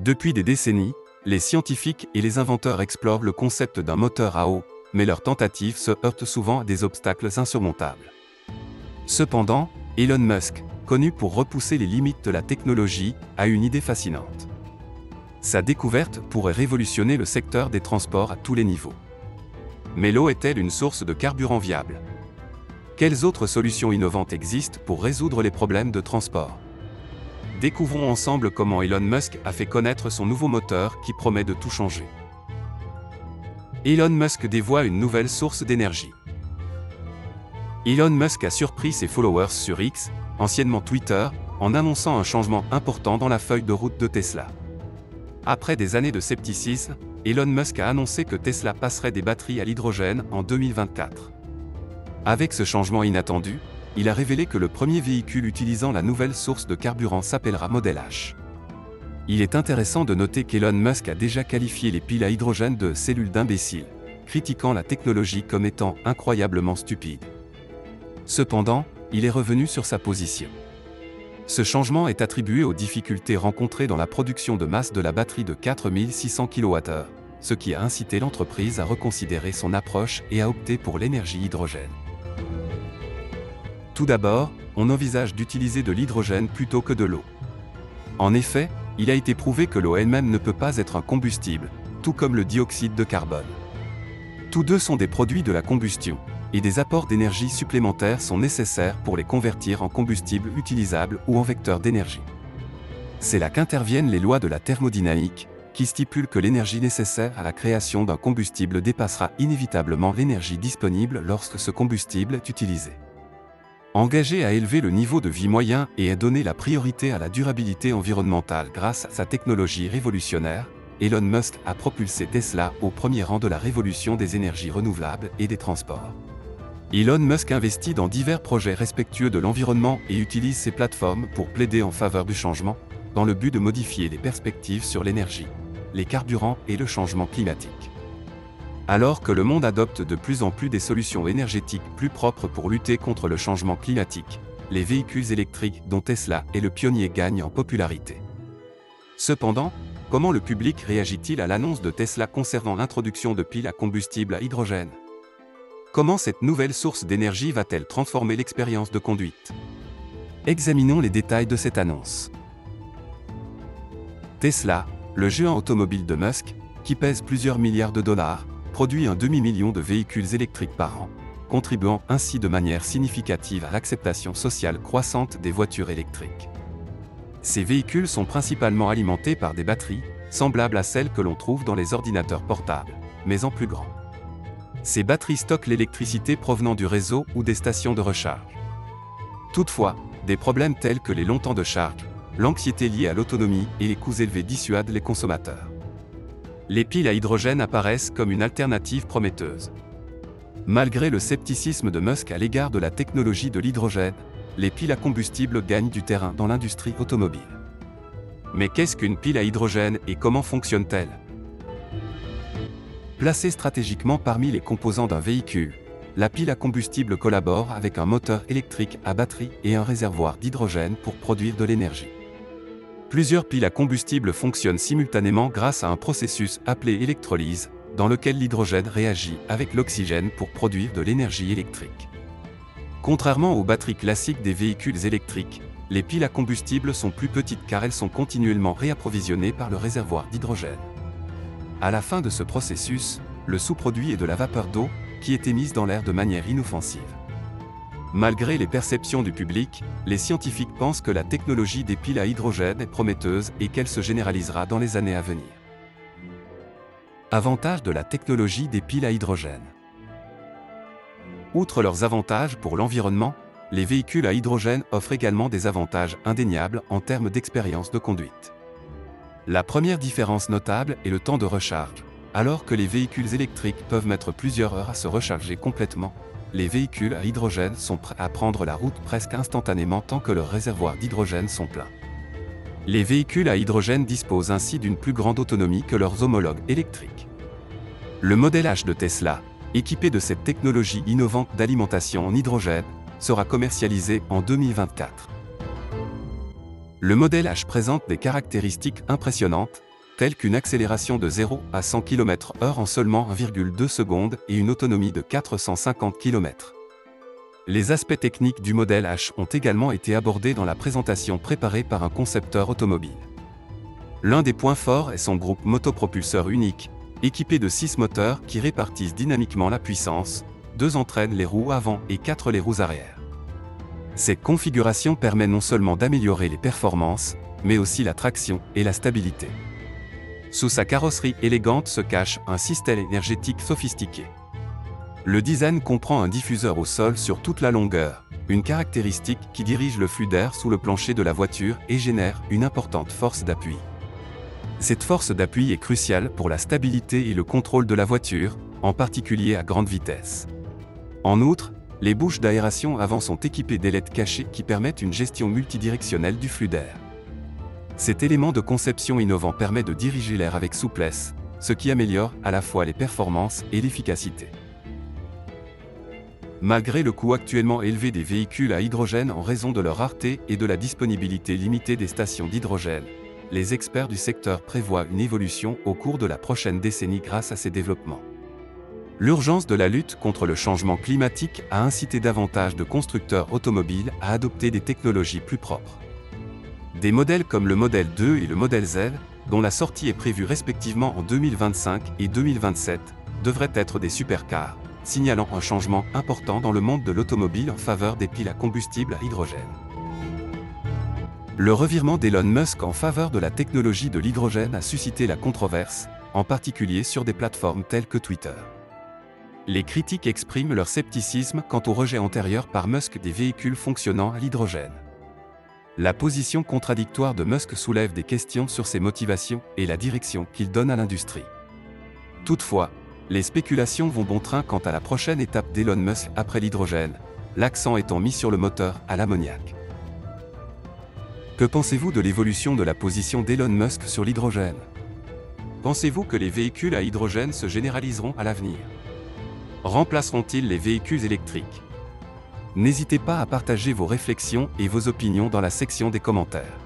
Depuis des décennies, les scientifiques et les inventeurs explorent le concept d'un moteur à eau, mais leurs tentatives se heurtent souvent à des obstacles insurmontables. Cependant, Elon Musk, connu pour repousser les limites de la technologie, a une idée fascinante. Sa découverte pourrait révolutionner le secteur des transports à tous les niveaux. Mais l'eau est-elle une source de carburant viable? Quelles autres solutions innovantes existent pour résoudre les problèmes de transport? Découvrons ensemble comment Elon Musk a fait connaître son nouveau moteur qui promet de tout changer. Elon Musk dévoile une nouvelle source d'énergie. Elon Musk a surpris ses followers sur X, anciennement Twitter, en annonçant un changement important dans la feuille de route de Tesla. Après des années de scepticisme, Elon Musk a annoncé que Tesla passerait des batteries à l'hydrogène en 2024. Avec ce changement inattendu, il a révélé que le premier véhicule utilisant la nouvelle source de carburant s'appellera Model H. Il est intéressant de noter qu'Elon Musk a déjà qualifié les piles à hydrogène de cellules d'imbéciles, critiquant la technologie comme étant incroyablement stupide. Cependant, il est revenu sur sa position. Ce changement est attribué aux difficultés rencontrées dans la production de masse de la batterie de 4600 kWh, ce qui a incité l'entreprise à reconsidérer son approche et à opter pour l'énergie hydrogène. Tout d'abord, on envisage d'utiliser de l'hydrogène plutôt que de l'eau. En effet, il a été prouvé que l'eau elle-même ne peut pas être un combustible, tout comme le dioxyde de carbone. Tous deux sont des produits de la combustion, et des apports d'énergie supplémentaires sont nécessaires pour les convertir en combustible utilisable ou en vecteur d'énergie. C'est là qu'interviennent les lois de la thermodynamique, qui stipulent que l'énergie nécessaire à la création d'un combustible dépassera inévitablement l'énergie disponible lorsque ce combustible est utilisé. Engagé à élever le niveau de vie moyen et à donner la priorité à la durabilité environnementale grâce à sa technologie révolutionnaire, Elon Musk a propulsé Tesla au premier rang de la révolution des énergies renouvelables et des transports. Elon Musk investit dans divers projets respectueux de l'environnement et utilise ses plateformes pour plaider en faveur du changement, dans le but de modifier les perspectives sur l'énergie, les carburants et le changement climatique. Alors que le monde adopte de plus en plus des solutions énergétiques plus propres pour lutter contre le changement climatique, les véhicules électriques dont Tesla est le pionnier gagnent en popularité. Cependant, comment le public réagit-il à l'annonce de Tesla concernant l'introduction de piles à combustible à hydrogène? Comment cette nouvelle source d'énergie va-t-elle transformer l'expérience de conduite? Examinons les détails de cette annonce. Tesla, le géant automobile de Musk, qui pèse plusieurs milliards de dollars, produit un demi-million de véhicules électriques par an, contribuant ainsi de manière significative à l'acceptation sociale croissante des voitures électriques. Ces véhicules sont principalement alimentés par des batteries, semblables à celles que l'on trouve dans les ordinateurs portables, mais en plus grand. Ces batteries stockent l'électricité provenant du réseau ou des stations de recharge. Toutefois, des problèmes tels que les longs temps de charge, l'anxiété liée à l'autonomie et les coûts élevés dissuadent les consommateurs. Les piles à hydrogène apparaissent comme une alternative prometteuse. Malgré le scepticisme de Musk à l'égard de la technologie de l'hydrogène, les piles à combustible gagnent du terrain dans l'industrie automobile. Mais qu'est-ce qu'une pile à hydrogène et comment fonctionne-t-elle? Placée stratégiquement parmi les composants d'un véhicule, la pile à combustible collabore avec un moteur électrique à batterie et un réservoir d'hydrogène pour produire de l'énergie. Plusieurs piles à combustible fonctionnent simultanément grâce à un processus appelé électrolyse, dans lequel l'hydrogène réagit avec l'oxygène pour produire de l'énergie électrique. Contrairement aux batteries classiques des véhicules électriques, les piles à combustible sont plus petites car elles sont continuellement réapprovisionnées par le réservoir d'hydrogène. À la fin de ce processus, le sous-produit est de la vapeur d'eau, qui est émise dans l'air de manière inoffensive. Malgré les perceptions du public, les scientifiques pensent que la technologie des piles à hydrogène est prometteuse et qu'elle se généralisera dans les années à venir. Avantages de la technologie des piles à hydrogène. Outre leurs avantages pour l'environnement, les véhicules à hydrogène offrent également des avantages indéniables en termes d'expérience de conduite. La première différence notable est le temps de recharge. Alors que les véhicules électriques peuvent mettre plusieurs heures à se recharger complètement, les véhicules à hydrogène sont prêts à prendre la route presque instantanément tant que leurs réservoirs d'hydrogène sont pleins. Les véhicules à hydrogène disposent ainsi d'une plus grande autonomie que leurs homologues électriques. Le modèle H de Tesla, équipé de cette technologie innovante d'alimentation en hydrogène, sera commercialisé en 2024. Le modèle H présente des caractéristiques impressionnantes, telles qu'une accélération de 0 à 100 km/h en seulement 1,2 secondes et une autonomie de 450 km. Les aspects techniques du modèle H ont également été abordés dans la présentation préparée par un concepteur automobile. L'un des points forts est son groupe motopropulseur unique, équipé de 6 moteurs qui répartissent dynamiquement la puissance, 2 entraînent les roues avant et 4 les roues arrière. Cette configuration permet non seulement d'améliorer les performances, mais aussi la traction et la stabilité. Sous sa carrosserie élégante se cache un système énergétique sophistiqué. Le design comprend un diffuseur au sol sur toute la longueur, une caractéristique qui dirige le flux d'air sous le plancher de la voiture et génère une importante force d'appui. Cette force d'appui est cruciale pour la stabilité et le contrôle de la voiture, en particulier à grande vitesse. En outre, les bouches d'aération avant sont équipées d'ailettes cachées qui permettent une gestion multidirectionnelle du flux d'air. Cet élément de conception innovant permet de diriger l'air avec souplesse, ce qui améliore à la fois les performances et l'efficacité. Malgré le coût actuellement élevé des véhicules à hydrogène en raison de leur rareté et de la disponibilité limitée des stations d'hydrogène, les experts du secteur prévoient une évolution au cours de la prochaine décennie grâce à ces développements. L'urgence de la lutte contre le changement climatique a incité davantage de constructeurs automobiles à adopter des technologies plus propres. Des modèles comme le modèle 2 et le modèle Z, dont la sortie est prévue respectivement en 2025 et 2027, devraient être des supercars, signalant un changement important dans le monde de l'automobile en faveur des piles à combustible à hydrogène. Le revirement d'Elon Musk en faveur de la technologie de l'hydrogène a suscité la controverse, en particulier sur des plateformes telles que Twitter. Les critiques expriment leur scepticisme quant au rejet antérieur par Musk des véhicules fonctionnant à l'hydrogène. La position contradictoire de Musk soulève des questions sur ses motivations et la direction qu'il donne à l'industrie. Toutefois, les spéculations vont bon train quant à la prochaine étape d'Elon Musk après l'hydrogène, l'accent étant mis sur le moteur à l'ammoniac. Que pensez-vous de l'évolution de la position d'Elon Musk sur l'hydrogène? Pensez-vous que les véhicules à hydrogène se généraliseront à l'avenir? Remplaceront-ils les véhicules électriques? N'hésitez pas à partager vos réflexions et vos opinions dans la section des commentaires.